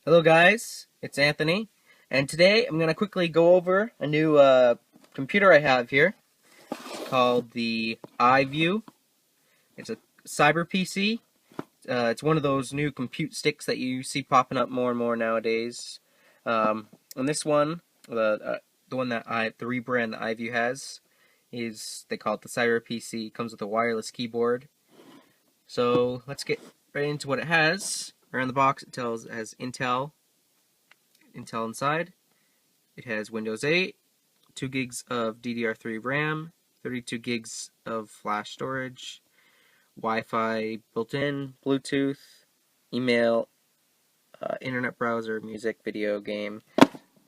Hello guys, it's Anthony, and today I'm going to quickly go over a new computer I have here called the iView. It's a cyber PC. It's one of those new compute sticks that you see popping up more and more nowadays. And this one, the one that the rebrand that iView has, is they call it the cyber PC. It comes with a wireless keyboard. So let's get right into what it has. Around the box it has Intel inside. It has Windows 8, 2 gigs of DDR3 RAM, 32 gigs of flash storage, Wi-Fi built in, Bluetooth, email, internet browser, music, video, game.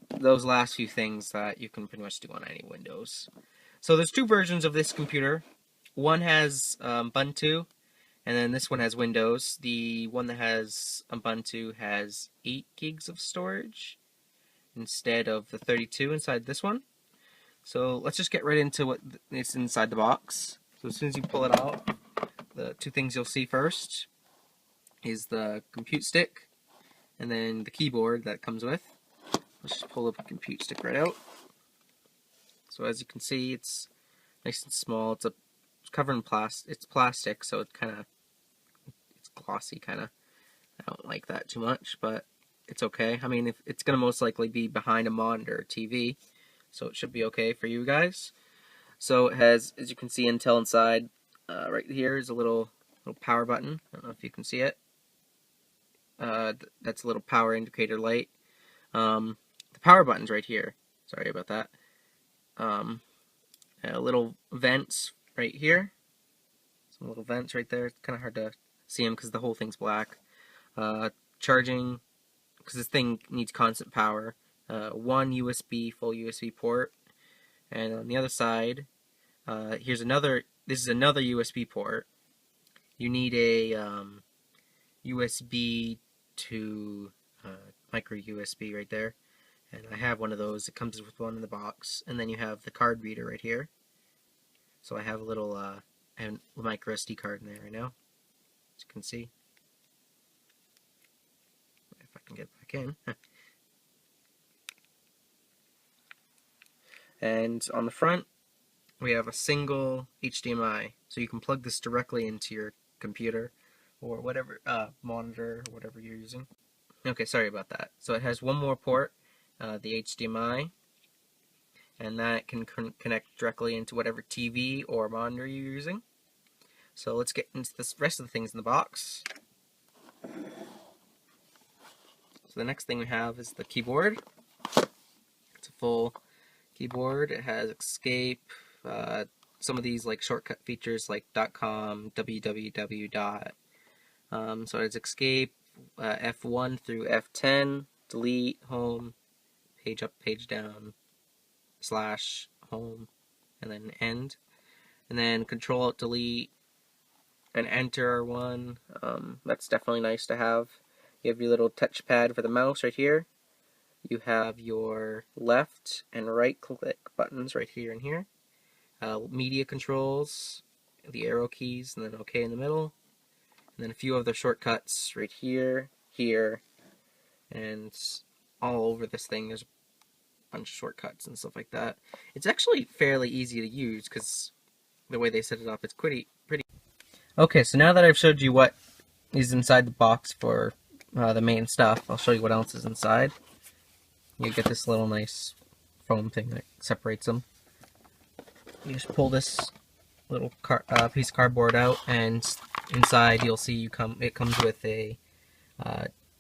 Those last few things that you can pretty much do on any Windows. So there's two versions of this computer. One has Ubuntu, and then this one has Windows. The one that has Ubuntu has 8 gigs of storage instead of the 32 inside this one. So let's just get right into what is inside the box. So as soon as you pull it out, the two things you'll see first is the compute stick and then the keyboard that comes with. Let's just pull the compute stick right out. So as you can see, it's nice and small. It's covered in plastic. It's plastic, so it's glossy kind of. I don't like that too much, but it's okay. I mean, if it's going to most likely be behind a monitor or TV, so it should be okay for you guys. So it has, as you can see, Intel inside. Right here is a little power button. I don't know if you can see it. That's a little power indicator light. The power button's right here. Sorry about that. Little vents right here. Some little vents right there. It's kind of hard to see them because the whole thing's black. Charging, because this thing needs constant power. One full USB port, and on the other side, this is another USB port. You need a USB to micro USB right there, and I have one of those. It comes with one in the box, and then you have the card reader right here. So I have a little micro SD card in there right now, as you can see. If I can get back in. And on the front, we have a single HDMI, so you can plug this directly into your computer or whatever monitor or whatever you're using. Okay, sorry about that. So it has one more port, the HDMI, and that can connect directly into whatever TV or monitor you're using. So let's get into the rest of the things in the box. So the next thing we have is the keyboard. It's a full keyboard. It has escape, some of these like shortcut features like .com, www. So it's escape, F1 through F10, delete, home, page up, page down, / home, and then end. And then Control Alt Delete and Enter are one. That's definitely nice to have. You have your little touchpad for the mouse right here. You have your left and right click buttons right here and here. Media controls, the arrow keys, and then OK in the middle. And then a few other shortcuts right here, here, and all over this thing. There's a bunch of shortcuts and stuff like that. It's actually fairly easy to use because the way they set it up, it's pretty. Okay, so now that I've showed you what is inside the box for the main stuff, I'll show you what else is inside. You get this little nice foam thing that separates them. You just pull this little piece of cardboard out, and inside you'll see it comes with a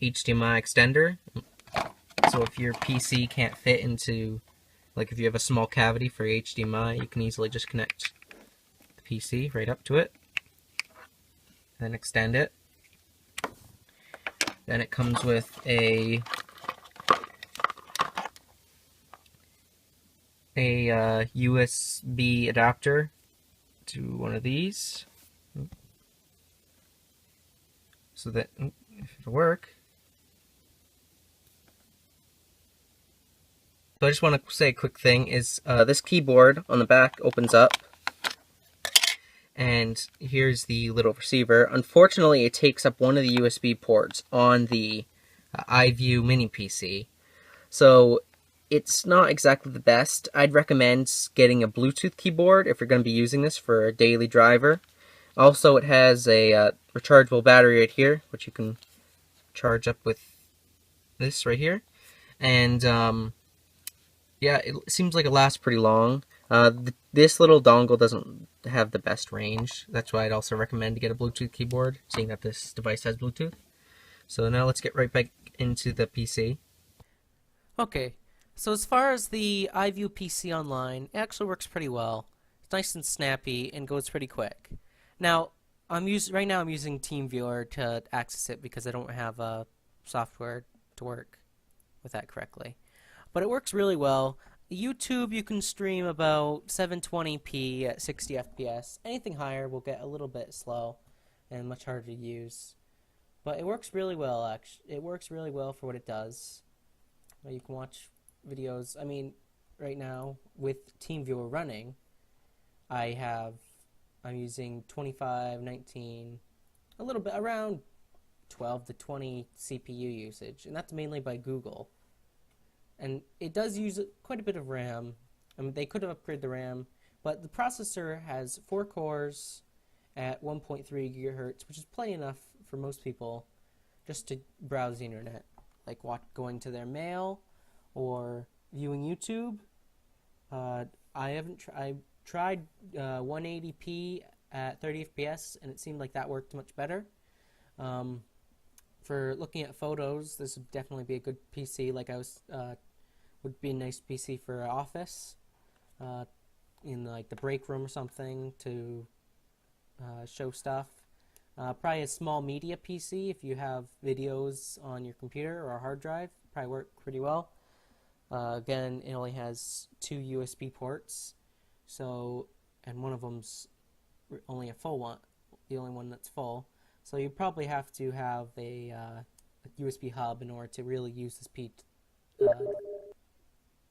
HDMI extender. So if your PC can't fit into, like if you have a small cavity for HDMI, you can easily just connect the PC right up to it, and then extend it. Then it comes with a USB adapter to one of these, so that if it'll work. So I just want to say a quick thing is this keyboard on the back opens up, and here's the little receiver. Unfortunately, it takes up one of the USB ports on the iView mini PC. So it's not exactly the best. I'd recommend getting a Bluetooth keyboard if you're going to be using this for a daily driver. Also, it has a rechargeable battery right here, which you can charge up with this right here. And yeah, it seems like it lasts pretty long. This little dongle doesn't have the best range. That's why I'd also recommend to get a Bluetooth keyboard, seeing that this device has Bluetooth. So now let's get right back into the PC. Okay, so as far as the iView PC Online, it actually works pretty well. It's nice and snappy and goes pretty quick. Now, right now I'm using TeamViewer to access it because I don't have software to work with that correctly. But it works really well. YouTube, you can stream about 720p at 60 FPS. Anything higher will get a little bit slow and much harder to use. But it works really well, actually. It works really well for what it does. You can watch videos. I mean, right now with TeamViewer running, I'm using 2519, a little bit around 12 to 20 CPU usage, and that's mainly by Google. And it does use quite a bit of RAM. I mean, they could have upgraded the RAM, but the processor has 4 cores at 1.3 gigahertz, which is plenty enough for most people just to browse the internet, like going to their mail or viewing YouTube. I tried 180p at 30 FPS, and it seemed like that worked much better. For looking at photos, this would definitely be a good PC. Would be a nice PC for office, in like the break room or something to show stuff. Probably a small media PC if you have videos on your computer or a hard drive. Probably work pretty well. Again, it only has 2 USB ports, and one of them's only a full one, the only one that's full. So you probably have to have a USB hub in order to really use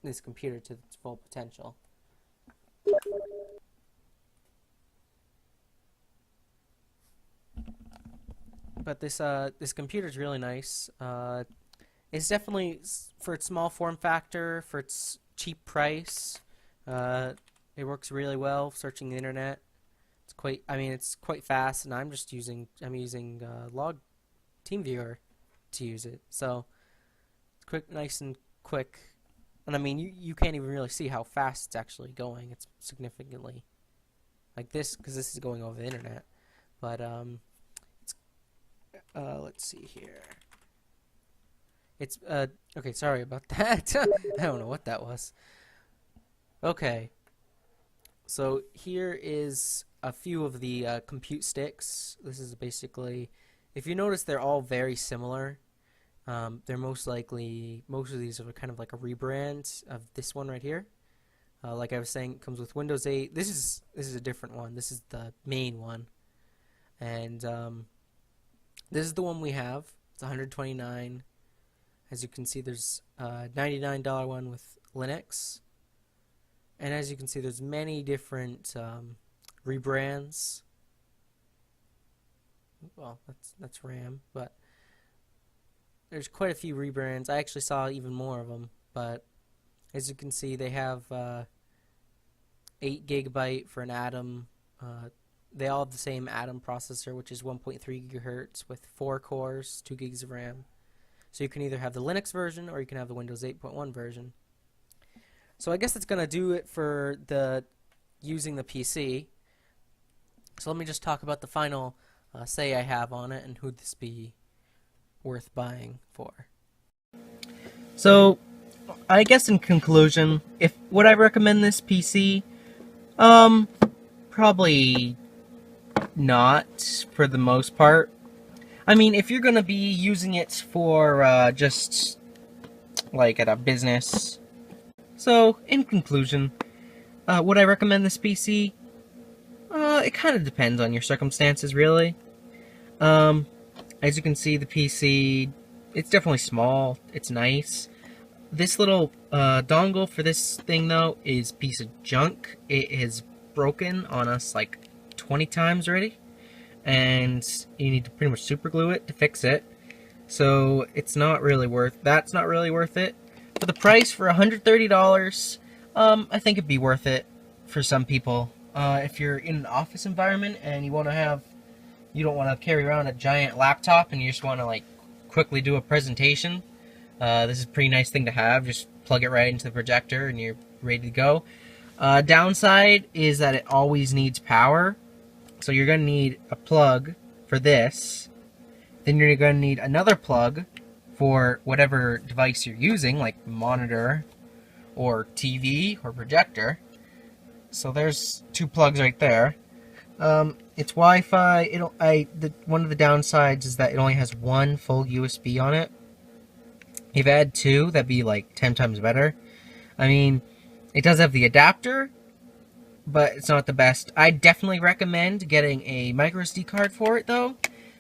this computer to its full potential. But this computer is really nice. It's definitely, for its small form factor, for its cheap price, it works really well searching the internet. It's quite fast, and I'm using Log TeamViewer to use it. So it's quick, nice and quick. And I mean, you can't even really see how fast it's actually going. It's significantly like this because this is going over the internet. But let's see here. It's okay. Sorry about that. I don't know what that was. Okay, so here is a few of the compute sticks. This is basically, if you notice, they're all very similar. They're most of these are kind of like a rebrand of this one right here. Like I was saying, it comes with Windows 8. This is a different one. This is the main one, and this is the one we have. It's 129. As you can see, there's a $99 one with Linux, and as you can see, there's many different rebrands. Well, that's RAM, but there's quite a few rebrands. I actually saw even more of them, but as you can see, they have 8 gigabyte for an Atom. They all have the same Atom processor, which is 1.3 gigahertz with 4 cores, 2 gigs of RAM. So you can either have the Linux version or you can have the Windows 8.1 version. So I guess that's going to do it for using the PC. So let me just talk about the final say I have on it and who'd this be worth buying for. So I guess in conclusion, would I recommend this PC? Probably not for the most part. I mean, if you're going to be using it for just like at a business. So, in conclusion, would I recommend this PC? It kind of depends on your circumstances, really. As you can see, the PC, it's definitely small. It's nice. This little dongle for this thing, though, is a piece of junk. It has broken on us like 20 times already. And you need to pretty much super glue it to fix it. so it's not really worth. That's not really worth it. For the price, for $130, I think it'd be worth it for some people. If you're in an office environment and you want to have, you don't want to carry around a giant laptop and you just want to like quickly do a presentation, this is a pretty nice thing to have. Just plug it right into the projector and you're ready to go. Downside is that it always needs power. So you're going to need a plug for this. Then you're going to need another plug for whatever device you're using, like monitor or TV or projector. So there's 2 plugs right there. It's Wi-Fi. One of the downsides is that it only has 1 full USB on it. If I had 2, that'd be like 10 times better. I mean, it does have the adapter, but it's not the best. I definitely recommend getting a microSD card for it though,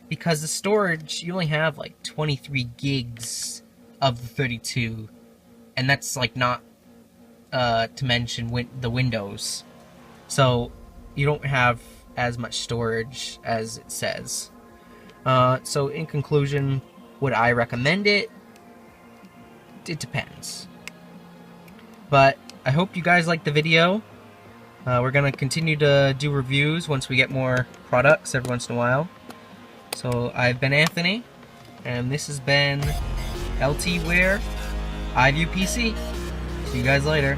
because the storage, you only have like 23 gigs of the 32, and that's like not to mention the Windows. So you don't have as much storage as it says. So in conclusion, would I recommend it? It depends. But I hope you guys liked the video. We're going to continue to do reviews once we get more products every once in a while. So I've been Anthony, and this has been LT Ware iView PC. See you guys later.